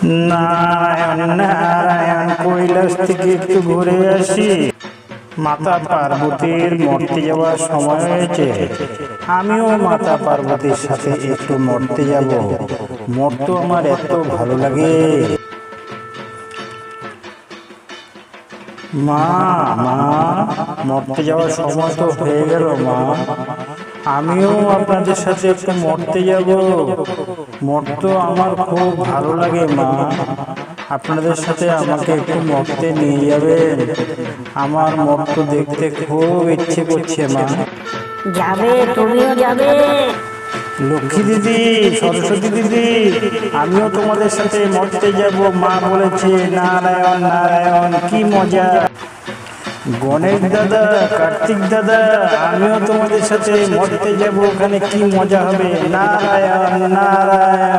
নারায়ণ নারায়ণ, কৈলাস থেকে একটু ঘুরে আসি। মাতা পার্বতীর মর্তে যাওয়ার সময় হয়েছে। আমিও মাতা পার্বতীর সাথে একটু মর্তে যাব। মর্ত আমার এত ভালো লাগে। মা মা, মর্তে যাওয়ার সময় তো হয়ে গেল মা। আমিও আপনাদের সাথে একটু মর্তে যাব। মর্ত আমার খুব ভালো লাগে মা। আপনাদের সাথে আমাকে একটু মর্তে নিয়ে যাবেন। আমার মর্ত দেখতে খুব ইচ্ছে করছে মা। যাবে, তুমিও যাবে। লক্ষ্মী দিদি, সরস্বতী দিদি, আমিও তোমাদের সাথে মর্তে যাব। মা বলেছে নারায়ণ নারায়ণ, কি মজা। গণেশ দাদা, কার্তিক দাদা, আমিও তোমাদের সাথে মর্তে যাব। ওখানে কি মজা হবে। নারায়ণ নারায়ণ।